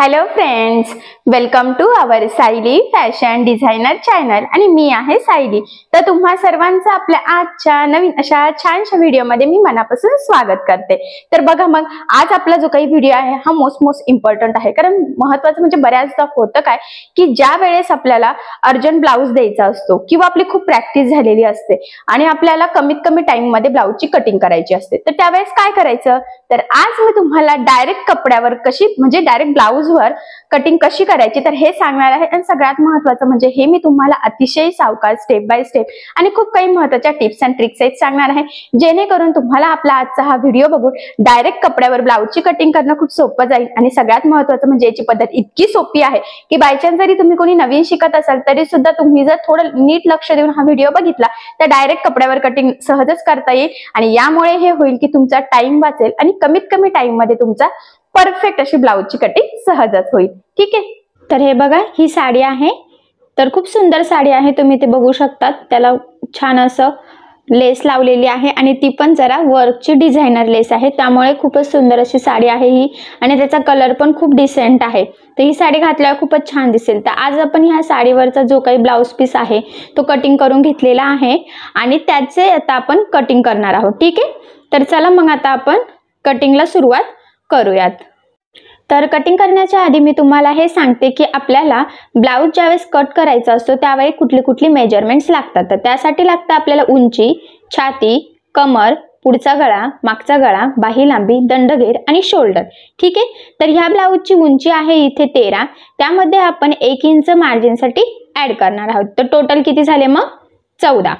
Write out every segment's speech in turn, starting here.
Hello friends, welcome to our Sayali fashion designer channel आणि मी आहे सायली। तर तुम्हा सर्वांचं आपल्या आजच्या नवीन अशा छानशा व्हिडिओमध्ये मी मनापासून स्वागत करते। तर बघा मग आज आपला जो काही व्हिडिओ आहे हा मोस्ट इम्पॉर्टंट आहे, कारण महत्त्वाचं म्हणजे बऱ्याचदा होतं काय की ज्या वेळेस आपल्याला अर्जंट ब्लाउज द्यायचा असतो किंवा आपली खूप प्रॅक्टिस झालेली असते आणि आपल्याला कमीत कमी टाइम मध्ये ब्लाउजची कटिंग करायची असते, तर त्यावेळेस काय करायचं। तर आज मी तुम्हाला डायरेक्ट कपड्यावर कशी म्हणजे डायरेक्ट ब्लाउज वर कटिंग कशी करायची तर हे सांगणार आहे। आणि सगळ्यात महत्त्वाचं म्हणजे हे मी तुम्हाला अतिशय सावकाश स्टेप बाय स्टेप आणि खूप काही महत्त्वाच्या टिप्स अँड ट्रिक्स आहेत सांगणार आहे, जेणेकरून तुम्हाला आपला आजचा हा व्हिडिओ बघून डायरेक्ट कपड्यावर ब्लाउजची कटिंग करणं खूप सोपं जाईल। आणि सगळ्यात महत्त्वाचं म्हणजे याची पद्धत इतकी सोपी आहे की बाय चान्स जरी तुम्ही कोणी नवीन शिकत असाल तरी सुद्धा तुम्ही जर थोडं नीट लक्ष देऊन हा व्हिडिओ बघितला तर डायरेक्ट कपड्यावर कटिंग सहजच करता येईल। आणि यामुळे हे होईल की तुमचा टाइम वाचेल आणि कमीत कमी टाइम मध्ये तुमचा परफेक्ट अशी ब्लाउजची कटिंग सहजच होईल। ठीक आहे, तर हे बघा ही साडी आहे, तर खूप सुंदर साडी आहे, तुम्ही ते बघू शकतात। त्याला छान असं लेस लावलेली आहे आणि ती पण जरा वर्कची डिझायनर लेस आहे, त्यामुळे खूपच सुंदर अशी साडी आहे ही। आणि त्याचा कलर पण खूप डिसेंट आहे, तर ही साडी घातल्यावर खूपच छान दिसेल। तर आज आपण ह्या साडीवरचा जो काही ब्लाउज पीस आहे तो कटिंग करून घेतलेला आहे आणि त्याचे आता आपण कटिंग करणार आहोत। ठीक आहे, तर चला मग आता आपण कटिंगला सुरुवात करूयात। तर कटिंग करण्याच्या आधी मी तुम्हाला हे सांगते की आपल्याला ब्लाउज ज्यावेळेस कट करायचा असतो त्यावेळी कुठली मेजरमेंट्स लागतात। तर त्यासाठी लागतं आपल्याला उंची, छाती, कमर, पुढचा गळा, मागचा गळा, बाही लांबी, दंडघेर आणि शोल्डर। ठीक आहे, तर ह्या ब्लाउजची उंची आहे इथे 13, त्यामध्ये आपण 1 इंच मार्जिनसाठी ऍड करणार आहोत। तर टोटल किती झाले मग 14।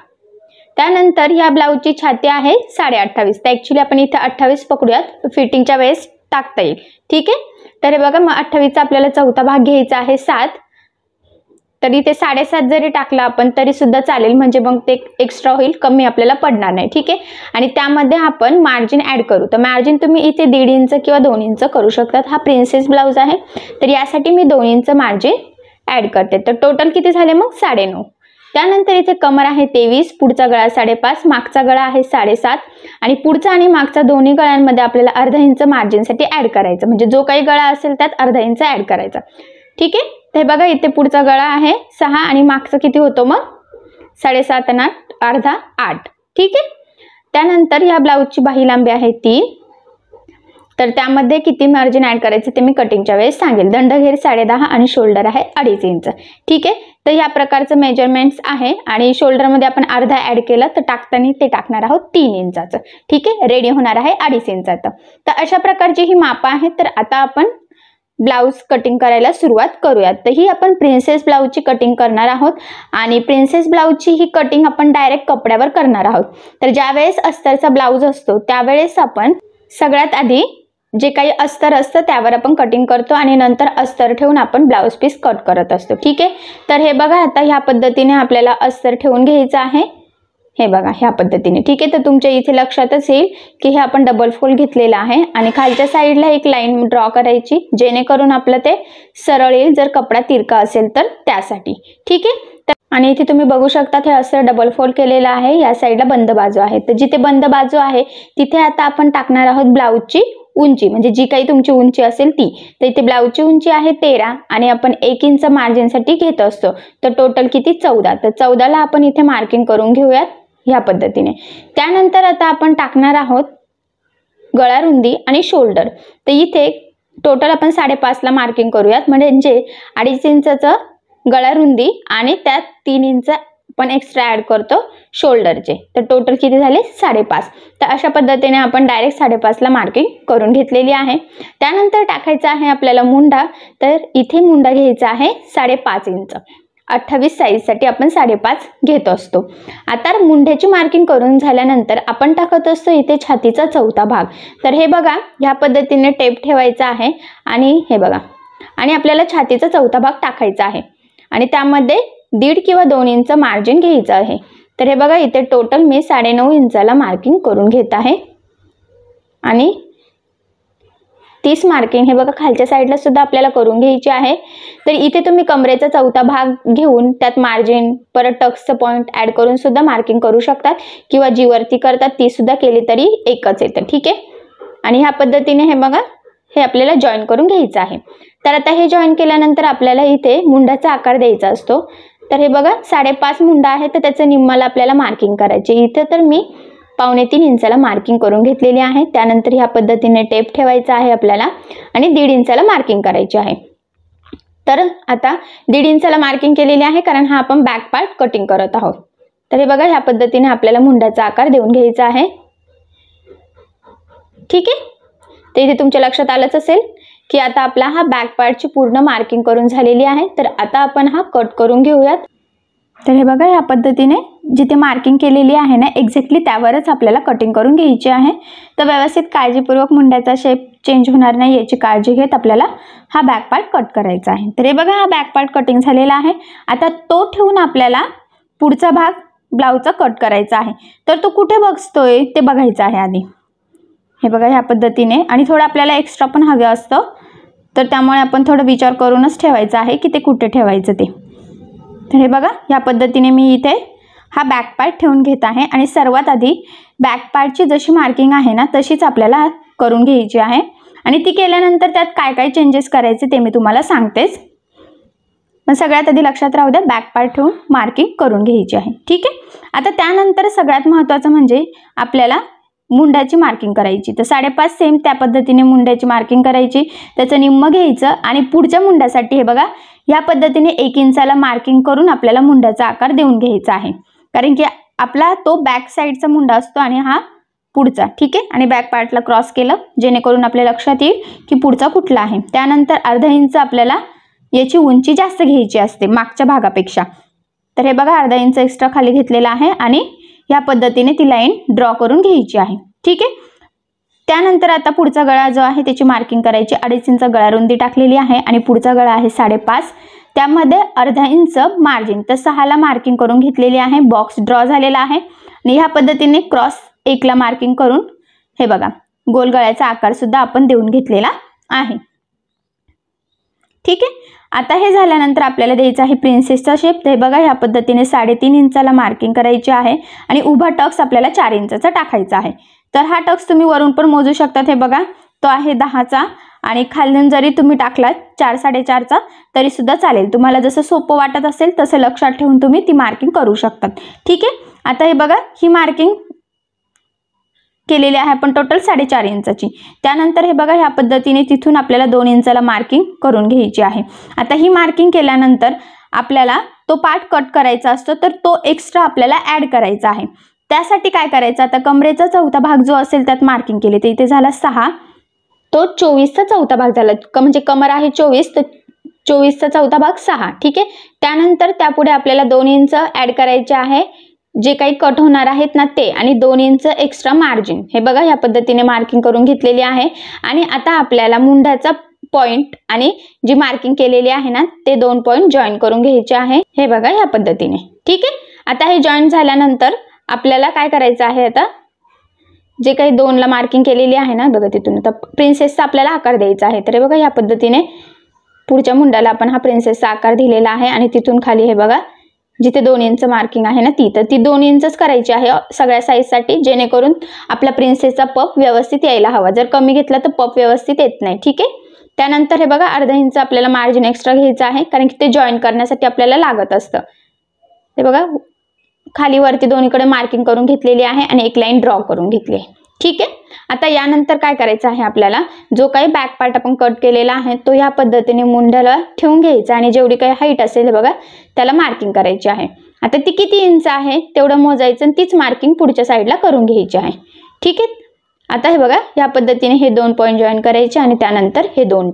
त्यानंतर ह्या ब्लाउजची छाती आहे 28.5, तर ऍक्च्युली आपण इथे 28 पकडूयात, फिटिंगच्या वेळेस टाकता येईल। ठीक आहे, तर हे बघा मग 28चा आपल्याला चौथा भाग घ्यायचा आहे 7, तर इथे 7.5 जरी टाकला आपण तरी सुद्धा चालेल, म्हणजे मग ते एक्स्ट्रा होईल, कमी आपल्याला पडणार नाही। ठीक आहे, आणि त्यामध्ये आपण मार्जिन ऍड करू। तर मार्जिन तुम्ही इथे 1.5 इंच किंवा 2 इंच करू शकतात। हा प्रिन्सेस ब्लाउज आहे तर यासाठी मी 2 इंच मार्जिन ऍड करते। तर टोटल किती झाले मग 9.5। त्यानंतर इथे कमर आहे 23, पुढचा गळा 5.5, मागचा गळा आहे 7.5 आणि पुढचा आणि मागचा दोन्ही गळ्यांमध्ये आपल्याला अर्धा इंच मार्जिनसाठी ऍड करायचं, म्हणजे जो काही गळा असेल त्यात अर्धा इंच ऍड करायचा। ठीक आहे, तर बघा इथे पुढचा गळा आहे 6 आणि मागचा किती होतो मग 7.5 आणि 8, अर्धा 8। ठीक आहे, त्यानंतर या ब्लाउजची बाही लांबी आहे 3, तर त्यामध्ये किती मार्जिन ऍड करायचं ते मी कटिंगच्या वेळेस सांगेल। दंडघेर 10.5 आणि शोल्डर आहे 2.5 इंच। ठीक आहे, तर या प्रकारचं मेजरमेंट्स आहे आणि शोल्डर मध्ये आपण अर्धा ऍड केलं तर टाकताना ते टाकणार आहोत 3 इंचाचं। ठीक आहे, रेडी होणार आहे 2.5 इंचाचं। तर अशा प्रकारची ही माप आहे। तर आता आपण ब्लाउज कटिंग करायला सुरुवात करूयात। तर ही आपण प्रिन्सेस ब्लाउजची कटिंग करणार आहोत आणि प्रिन्सेस ब्लाउजची ही कटिंग आपण डायरेक्ट कपड्यावर करणार आहोत। तर ज्यावेळेस अस्तरचा ब्लाउज असतो त्यावेळेस आपण सगळ्यात आधी जे काही अस्तर असतं त्यावर आपण कटिंग करतो आणि नंतर अस्तर ठेवून आपण ब्लाउज पीस कट करत असतो। ठीक आहे, तर हे बघा आता ह्या पद्धतीने आपल्याला अस्तर ठेवून घ्यायचं आहे, हे बघा ह्या पद्धतीने। ठीक आहे, तर तुमच्या इथे लक्षातच येईल की हे आपण डबल फोल्ड घेतलेला आहे आणि खालच्या साईडला एक लाईन ड्रॉ करायची, जेणेकरून आपलं ते सरळ येईल जर कपडा तिरका असेल तर त्यासाठी। ठीक आहे, आणि इथे तुम्ही बघू शकता हे असं डबल फोल्ड केलेलं आहे, या साईडला बंद बाजू आहे। तर जिथे बंद बाजू आहे तिथे आता आपण टाकणार आहोत ब्लाउजची उंची, म्हणजे जी काही तुमची उंची असेल ती। तर इथे ब्लाउजची उंची आहे 13 आणि आपण 1 इंच मार्जिनसाठी घेत असतो, तर टोटल किती 14। तर 14ला आपण इथे मार्किंग करून घेऊयात ह्या पद्धतीने। त्यानंतर आता आपण टाकणार आहोत गळा रुंदी आणि शोल्डर। तर इथे टोटल आपण 5.5ला मार्किंग करूयात, म्हणजे 2.5 इंचाचं गळा रुंदी आणि त्यात 3 इंच आपण एक्स्ट्रा ऍड करतो शोल्डरचे, तर टोटल किती झाले 5.5। तर अशा पद्धतीने आपण डायरेक्ट 5.5ला मार्किंग करून घेतलेली आहे। त्यानंतर टाकायचा आहे आपल्याला मुंडा, तर इथे मुंडा घ्यायचा आहे 5.5 इंच, 28 साईजसाठी आपण 5.5 घेत असतो। आता मुंढ्याची मार्किंग करून झाल्यानंतर आपण टाकत असतो इथे छातीचा चौथा भाग। तर हे बघा ह्या पद्धतीने टेप ठेवायचा आहे आणि हे बघा, आणि आपल्याला छातीचा चौथा भाग टाकायचा आहे आणि त्यामध्ये 1.5 किंवा 2 इंच मार्जिन घ्यायचं आहे। तर हे बघा इथे टोटल मी 9.5 इंचाला मार्किंग करून घेत आहे आणि 30 मार्किंग हे बघा खालच्या साईडला सुद्धा आपल्याला करून घ्यायची आहे। तर इथे तुम्ही कमरेचा चौथा भाग घेऊन त्यात मार्जिन परत टक्सचं पॉइंट ऍड करून सुद्धा मार्किंग करू शकतात किंवा जी वरती करतात ती सुद्धा केली तरी एकच येतं। ठीक आहे, आणि ह्या पद्धतीने हे बघा हे आपल्याला जॉईन करून घ्यायचं आहे। तर आता हे जॉईन केल्यानंतर आपल्याला इथे मुंडाचा आकार द्यायचा असतो। तर हे बघा 5.5 मुंडा आहे, तर त्याचं निम्माला आपल्याला मार्किंग करायचे। इथे तर मी 2.25 इंचाला मार्किंग करून घेतलेली आहे। त्यानंतर ह्या पद्धतीने टेप ठेवायचा आहे आपल्याला आणि 1.5 इंचाला मार्किंग करायची आहे। तर आता 1.5 इंचाला मार्किंग केलेली आहे, कारण हा आपण बॅक पार्ट कटिंग करत आहोत। तर हे बघा ह्या पद्धतीने आपल्याला मुंडाचा आकार देऊन घ्यायचा आहे। ठीक आहे, तर इथे तुमच्या लक्षात आलंच असेल की आता आपला हा बॅक पार्टची पूर्ण मार्किंग करून झालेली आहे। तर आता आपण हा कट करून घेऊयात। तर हे बघा ह्या पद्धतीने जिथे मार्किंग केलेली आहे ना एक्झॅक्टली त्यावरच आपल्याला कटिंग करून घ्यायची आहे। तर व्यवस्थित काळजीपूर्वक मुंड्याचा शेप चेंज होणार नाही याची काळजी घेत आपल्याला हा बॅक पार्ट कट करायचा आहे। तर हे बघा हा बॅक पार्ट कटिंग झालेला आहे। आता तो ठेवून आपल्याला पुढचा भाग ब्लाऊजचा कट करायचा आहे। तर तो कुठे बसतोय ते बघायचं आहे आधी। हे बघा ह्या पद्धतीने, आणि थोडं आपल्याला एक्स्ट्रा पण हवं असतं, तर त्यामुळे आपण थोडं विचार करूनच ठेवायचं आहे की ते कुठे ठेवायचं ते। तर हे बघा ह्या पद्धतीने मी इथे हा बॅक पार्ट ठेवून घेत आहे आणि सर्वात आधी बॅक पार्टची जशी मार्किंग आहे ना तशीच आपल्याला करून घ्यायची आहे। आणि ती केल्यानंतर त्यात काय काय चेंजेस करायचे ते मी तुम्हाला सांगतेच, पण सगळ्यात आधी लक्षात राहू द्या बॅक पार्ट ठेवून मार्किंग करून घ्यायची आहे। ठीक आहे, आता त्यानंतर सगळ्यात महत्त्वाचं म्हणजे आपल्याला मुंड्याची मार्किंग करायची। तर 5.5 सेम त्या पद्धतीने मुंड्याची मार्किंग करायची, त्याचं निम्म घ्यायचं आणि पुढच्या मुंड्यासाठी हे बघा या पद्धतीने 1 इंचाला मार्किंग करून आपल्याला मुंड्याचा आकार देऊन घ्यायचा आहे, कारण की आपला तो बॅक साईडचा मुंडा असतो आणि हा पुढचा। ठीक आहे, आणि बॅक पार्टला क्रॉस केलं जेणेकरून आपल्या लक्षात येईल की पुढचा कुठला आहे। त्यानंतर 1/2 इंच आपल्याला याची उंची जास्त घ्यायची असते मागच्या भागापेक्षा। तर हे बघा 1/2 इंच एक्स्ट्रा खाली घेतलेला आहे आणि या पद्धतीने ती लाईन ड्रॉ करून घ्यायची आहे। ठीक आहे, त्यानंतर आता पुढचा गळा जो आहे त्याची मार्किंग करायची। 2.5 इंच गळा रुंदी टाकलेली आहे आणि पुढचा गळा आहे 5.5, त्यामध्ये 1/2 इंच मार्जिन, तर 6ला मार्किंग करून घेतलेली आहे। बॉक्स ड्रॉ झालेला आहे आणि ह्या पद्धतीने क्रॉस 1ला मार्किंग करून हे बघा गोल गळ्याचा आकार सुद्धा आपण देऊन घेतलेला आहे। ठीक आहे, आता हे झाल्यानंतर आपल्याला द्यायचा आहे प्रिन्सेसचा शेप। हे बघा ह्या पद्धतीने 3.5 इंचाला मार्किंग करायची आहे आणि उभा टक्स आपल्याला 4 इंचाचा टाकायचा आहे। तर हा टक्स तुम्ही वरून पण मोजू शकतात। हे बघा तो आहे 10चा आणि खालून जरी तुम्ही टाकलात 4 4.5चा तरी सुद्धा चालेल। तुम्हाला जसं सोपं वाटत असेल तसं लक्षात ठेवून तुम्ही ती मार्किंग करू शकतात। ठीक आहे, आता हे बघा ही मार्किंग केलेली आहे आपण टोटल 4.5 इंचाची। त्यानंतर हे बघा ह्या पद्धतीने तिथून आपल्याला 2 इंचाला मार्किंग करून घ्यायची आहे। आता ही मार्किंग केल्यानंतर आपल्याला तो पार्ट कट करायचा असतो, तर तो एक्स्ट्रा आपल्याला ऍड करायचा आहे। त्यासाठी काय करायचं, आता कमरेचा चौथा भाग जो असेल त्यात मार्किंग केली, तर इथे झाला 6, तो 24चा चौथा भाग झाला, म्हणजे कमर आहे 24 तर 24चा चौथा भाग 6। ठीक आहे, त्यानंतर त्यापुढे आपल्याला 2 इंच ऍड करायचे आहे जे काही कट होणार आहेत ना ते, आणि 2 इंच एक्स्ट्रा मार्जिन। हे बघा ह्या पद्धतीने मार्किंग करून घेतलेली आहे। आणि आता आपल्याला मुंडाचा पॉइंट आणि जी मार्किंग केलेली आहे ना ते 2 पॉइंट जॉईन करून घ्यायचे आहे। हे बघा ह्या पद्धतीने। ठीक आहे, आता हे जॉईन झाल्यानंतर आपल्याला काय करायचं आहे, आता जे काही 2ला मार्किंग केलेली आहे ना बघा तिथून आता प्रिन्सेसचा आपल्याला आकार द्यायचा आहे। तर हे बघा ह्या पद्धतीने पुढच्या मुंडाला आपण हा प्रिन्सेसचा आकार दिलेला आहे आणि तिथून खाली हे बघा जिथे 2 इंच मार्किंग आहे ना तर ती 2 इंचच करायची आहे सगळ्या साईजसाठी, जेणेकरून आपला प्रिन्सेसचा पफ व्यवस्थित यायला हवा। जर कमी घेतला तर पफ व्यवस्थित येत नाही। ठीक आहे, त्यानंतर हे बघा 1/2 इंच आपल्याला मार्जिन एक्स्ट्रा घ्यायचं आहे, कारण की ते जॉईन करण्यासाठी आपल्याला लागत असतं। हे बघा खाली वरती दोन्हीकडे मार्किंग करून घेतलेली आहे आणि एक लाईन ड्रॉ करून घेतली आहे। ठीक आहे, आता यानंतर काय करायचं आहे, आपल्याला जो काही बॅक पार्ट आपण कट केलेला आहे तो ह्या पद्धतीने मुंड्याला ठेवून घ्यायचा आणि जेवढी काही हाईट असेल हे बघा त्याला मार्किंग करायची आहे। आता ती किती इंच आहे तेवढं मोजायचं आणि तीच मार्किंग पुढच्या साईडला करून घ्यायची आहे। ठीक आहे, आता हे बघा या पद्धतीने हे 2 पॉइंट जॉईन करायचे आणि त्यानंतर हे 2।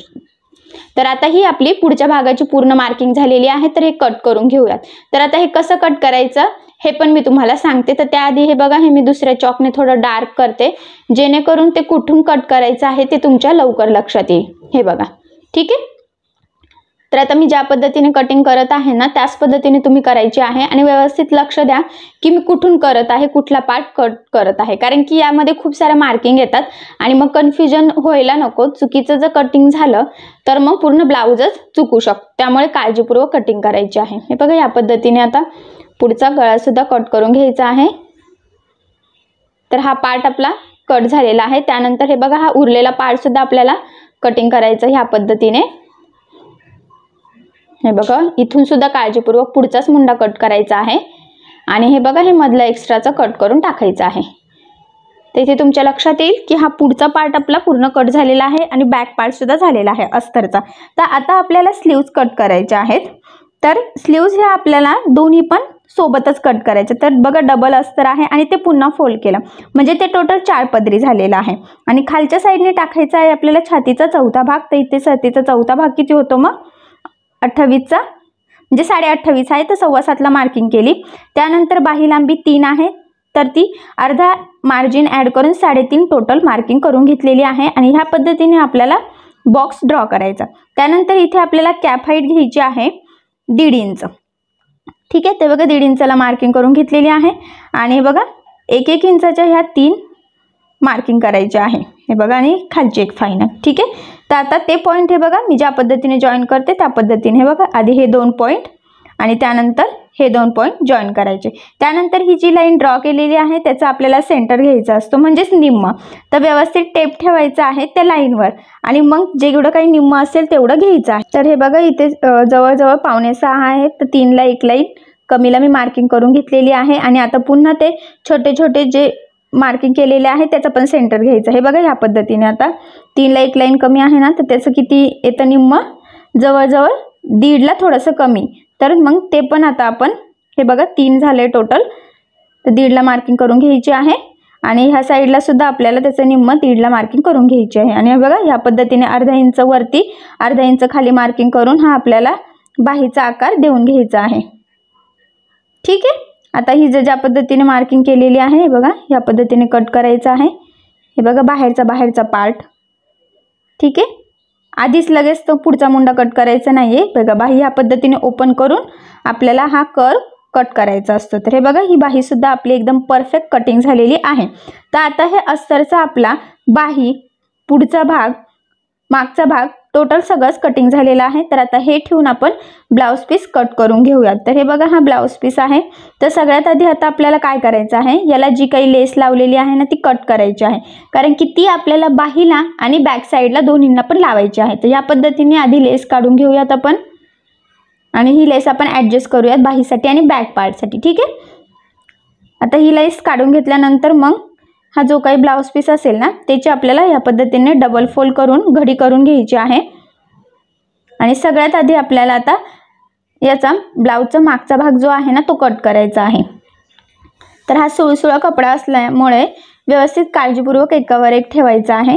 तर आता ही आपली पुढच्या भागाची पूर्ण मार्किंग झालेली आहे, तर हे कट करून घेऊयात। तर आता हे कसं कट करायचं हे पण मी तुम्हाला सांगते। तर त्याआधी हे बघा हे मी दुसऱ्या चॉकने थोडं डार्क करते, जेणेकरून ते कुठून कट करायचं आहे ते तुमच्या लवकर लक्षात येईल। हे बघा ठीक आहे, तर आता मी ज्या पद्धतीने कटिंग करत आहे ना त्याच पद्धतीने तुम्ही करायची आहे आणि व्यवस्थित लक्ष द्या की मी कुठून करत आहे, कुठला पार्ट कट करत आहे, कारण की यामध्ये खूप साऱ्या मार्किंग येतात आणि मग कन्फ्युजन व्हायला नको। चुकीचं जर कटिंग झालं तर मग पूर्ण ब्लाउजच चुकू शकतो, त्यामुळे काळजीपूर्वक कटिंग करायची आहे। हे बघा या पद्धतीने आता पुढचा गळा सुद्धा कट करून घ्यायचा आहे। तर हा पार्ट आपला कट झालेला आहे। त्यानंतर हे बघा हा उरलेला पार्ट सुद्धा आपल्याला कटिंग करायचं ह्या पद्धतीने। हे बघा इथून सुद्धा काळजीपूर्वक पुढचाच मुंडा कट करायचा आहे आणि हे बघा हे मधला एक्स्ट्राचा कट करून टाकायचा आहे। तर इथे तुमच्या लक्षात येईल की हा पुढचा पार्ट आपला पूर्ण कट झालेला आहे आणि बॅक पार्ट सुद्धा झालेला आहे अस्तरचा। तर आता आपल्याला स्लीव्ज कट करायचे आहेत। तर स्लीव्ज हे आपल्याला दोन्ही पण सोबतच कट करायचे। तर बघा डबल अस्तर आहे आणि ते पुन्हा फोल्ड केलं म्हणजे ते टोटल 4 पदरी झालेलं आहे आणि खालच्या साईडने टाकायचा आहे आपल्याला छातीचा चौथा भाग। तर इथे छातीचा चौथा भाग किती होतो मग 28चा म्हणजे 28.5 आहे, तर 7.25ला मार्किंग केली। त्यानंतर बाही लांबी 3 आहे तर ती अर्धा मार्जिन ॲड करून 3.5 टोटल मार्किंग करून घेतलेली आहे आणि ह्या पद्धतीने आपल्याला बॉक्स ड्रॉ करायचा। त्यानंतर इथे आपल्याला कॅप हाईट घ्यायची आहे 1.5 इंच। ठीक आहे, ते बघा 1.5 इंचाला मार्किंग करून घेतलेली आहे आणि बघा 1-1 इंचाच्या ह्या 3 मार्किंग करायचे आहे। हे बघा आणि खालची एक फायनल। ठीक आहे, तर आता ते पॉईंट हे बघा मी ज्या पद्धतीने जॉईन करते त्या पद्धतीने हे बघा आधी हे 2 पॉईंट आणि त्यानंतर हे 2 पॉईंट जॉईन करायचे। त्यानंतर ही जी लाईन ड्रॉ केलेली आहे त्याचा आपल्याला सेंटर घ्यायचा असतो म्हणजेच निम्मा। तर व्यवस्थित टेप ठेवायचा आहे त्या लाईनवर आणि मग जेवढं काही निम्मा असेल तेवढं घ्यायचं आहे। तर हे बघा इथे जवळजवळ 5.6 आहे तर 3ला एक लाईन कमीला मी मार्किंग करून घेतलेली आहे आणि आता पुन्हा ते छोटे छोटे जे मार्किंग केलेले आहे त्याचा पण सेंटर घ्यायचं। हे बघा ह्या पद्धतीने आता 3ला एक लाईन कमी आहे ना तर त्याचं किती येतं निम्मा, जवळजवळ 1.5ला थोडंसं कमी। तर मग ते पण आता आपण हे बघा 3 झाले टोटल तर 1.5ला मार्किंग करून घ्यायची आहे आणि ह्या साईडला सुद्धा आपल्याला त्याचं निम्म 1.5ला मार्किंग करून घ्यायची आहे आणि हे बघा ह्या पद्धतीने अर्धा इंच वरती अर्धा इंच खाली मार्किंग करून हा आपल्याला बाहीचा आकार देऊन घ्यायचा आहे। ठीक आहे, आता ही ज्या पद्धतीने मार्किंग केलेली आहे हे बघा ह्या पद्धतीने कट करायचं आहे। हे बघा बाहेरचा पार्ट। ठीक आहे, आधीच लगेच तो पुढचा मुंडा कट करायचा नाहीये। बघा बाही ह्या पद्धतीने ओपन करून आपल्याला हा कर्व कट करायचा असतो। तर हे बघा ही बाही सुद्धा आपली एकदम परफेक्ट कटिंग झालेली आहे। तर आता हे अस्तरचा आपला बाही पुढचा भाग मागचा भाग टोटल सगळंच कटिंग झालेलं आहे। तर आता हे ठेवून आपण ब्लाउज पीस कट करून घेऊयात। तर हे बघा हा ब्लाउज पीस आहे। तर सगळ्यात आधी आता आपल्याला काय करायचं आहे, याला जी काही लेस लावलेली आहे ना ती कट करायची आहे कारण की ती आपल्याला बाहीला आणि बॅक साईडला दोन्हींना पण लावायची आहे। तर या पद्धतीने आधी लेस काढून घेऊयात आपण आणि ही लेस आपण ॲडजस्ट करूयात बाहीसाठी आणि बॅक पार्टसाठी। ठीक आहे, आता ही लेस काढून घेतल्यानंतर मग हा जो काही ब्लाउज पीस असेल ना त्याची आपल्याला या पद्धतीने डबल फोल्ड करून घडी करून घ्यायची आहे आणि सगळ्यात आधी आपल्याला आता याचा ब्लाउजचा मागचा भाग जो आहे ना तो कट करायचा आहे। तर हा सुळसुळा कपडा असल्यामुळे व्यवस्थित काळजीपूर्वक एकावर एक ठेवायचा आहे।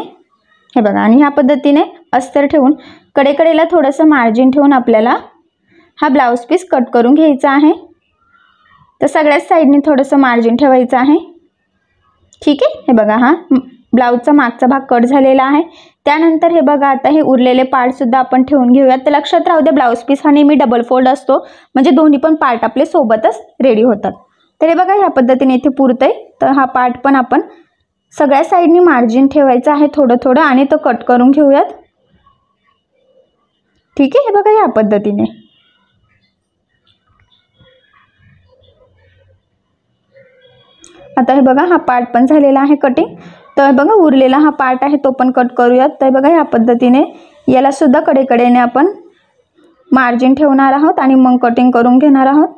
हे बघा आणि ह्या पद्धतीने अस्तर ठेवून कडेकडेला थोडंसं मार्जिन ठेवून आपल्याला हा ब्लाउज पीस कट करून घ्यायचा आहे। तर सगळ्याच साईडने थोडंसं मार्जिन ठेवायचं आहे। ठीक आहे, हे बघा हा ब्लाउजचा मागचा भाग कट झालेला आहे। त्यानंतर हे बघा आता हे उरलेले पार्ट सुद्धा आपण ठेवून घेऊयात। तर लक्षात राहू दे ब्लाउज पीस हा नेहमी डबल फोल्ड असतो म्हणजे दोन्ही पण पार्ट आपले सोबतच रेडी होतात। तर हे बघा ह्या पद्धतीने इथे पुरतंय। तर हा पार्ट पण आपण सगळ्या साईडनी मार्जिन ठेवायचं आहे थोडं थोडं आणि तो कट करून घेऊयात। ठीक आहे, हे बघा ह्या पद्धतीने। आता हे बघा हा पार्ट पण झालेला आहे कटिंग। तर बघा उरलेला हा पार्ट आहे तो पण कट करूयात। तर बघा ह्या पद्धतीने याला सुद्धा कडेकडेने आपण मार्जिन ठेवणार आहोत आणि मग कटिंग करून घेणार आहोत।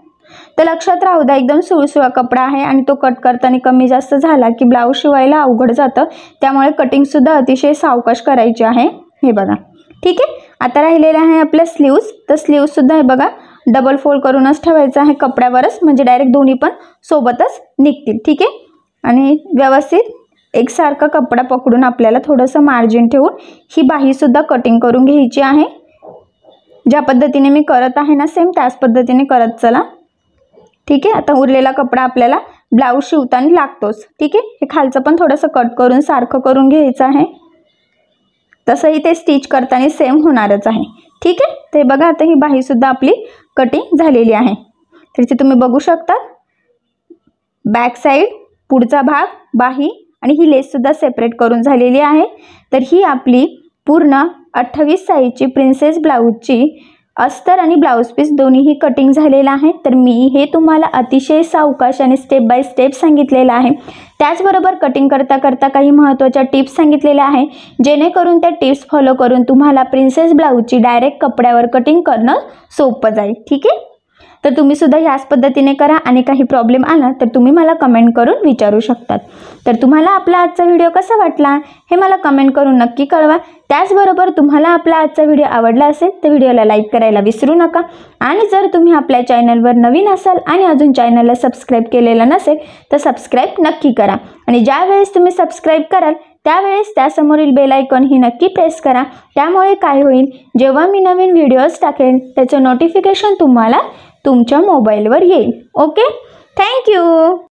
तर लक्षात राहू द्या एकदम सुळसुळा कपडा आहे आणि तो कट करताना कमी जास्त झाला की ब्लाऊज शिवायला अवघड जातं, त्यामुळे कटिंग सुद्धा अतिशय सावकाश करायची आहे। हे बघा ठीक आहे, आता राहिलेले आहे आपल्या स्लीव्ज। तर स्लीव्ज सुद्धा हे बघा डबल फोल्ड करूनच ठेवायचं आहे कपड्यावरच म्हणजे डायरेक्ट दोन्ही पण सोबतच निघतील। ठीक आहे, आणि व्यवस्थित एकसारखा कपडा पकडून आपल्याला थोडंसं मार्जिन ठेवून ही बाही सुद्धा कटिंग करून घ्यायची आहे। ज्या पद्धतीने मी करत आहे ना सेम त्याच पद्धतीने करत चला। ठीक आहे, आता उरलेला कपडा आपल्याला ब्लाऊज शिवताना लागतोच। ठीक आहे, हे खालचं पण थोडंसं कट करून सारखं करून घ्यायचं आहे। तसंही ते स्टिच करताना सेम होणारच आहे। ठीक आहे, ते बघा आता ही बाही सुद्धा आपली कटिंग झालेली आहे। तर इथे तुम्ही बघू शकता बॅक साईड पुढचा भाग बाही आणि ही लेस सुद्धा सेपरेट करून झालेली आहे। तर ही आपली पूर्ण 28 साईजची प्रिन्सेस ब्लाऊजची अस्तर आणि ब्लाऊज पीस दोन्हीही कटिंग झालेलं आहे. तर मी हे तुम्हाला अतिशय सावकाश आणि स्टेप बाय स्टेप सांगितलेलं आहे. त्याचबरोबर कटिंग करता करता काही महत्त्वाच्या टिप्स सांगितलेल्या आहे, जेणेकरून त्या टिप्स फॉलो करून तुम्हाला प्रिन्सेस ब्लाऊजची डायरेक्ट कपड्यावर कटिंग करणं सोपं जाईल. ठीक आहे, तर तुम्ही सुद्धा ह्याच पद्धतीने करा आणि काही प्रॉब्लेम आला तर तुम्ही मला कमेंट करून विचारू शकतात. तर तुम्हाला आपला आजचा व्हिडिओ कसा वाटला हे मला कमेंट करून नक्की कळवा. त्याचबरोबर तुम्हाला आपला आजचा व्हिडिओ आवडला असेल तर व्हिडिओला लाईक करायला विसरू नका. आणि जर तुम्ही आपल्या चॅनलवर नवीन असाल आणि अजून चॅनलला सबस्क्राईब केलेलं नसेल तर सबस्क्राईब नक्की करा. आणि ज्या वेळेस तुम्ही सबस्क्राईब कराल त्यावेळेस त्यासमोरील बेल आयकॉन ही नक्की प्रेस करा. त्यामुळे काय होईल, जेव्हा मी नवीन व्हिडिओज टाकेन त्याचं नोटिफिकेशन तुम्हाला तुमच्या मोबाईलवर येईल. Okay, thank you.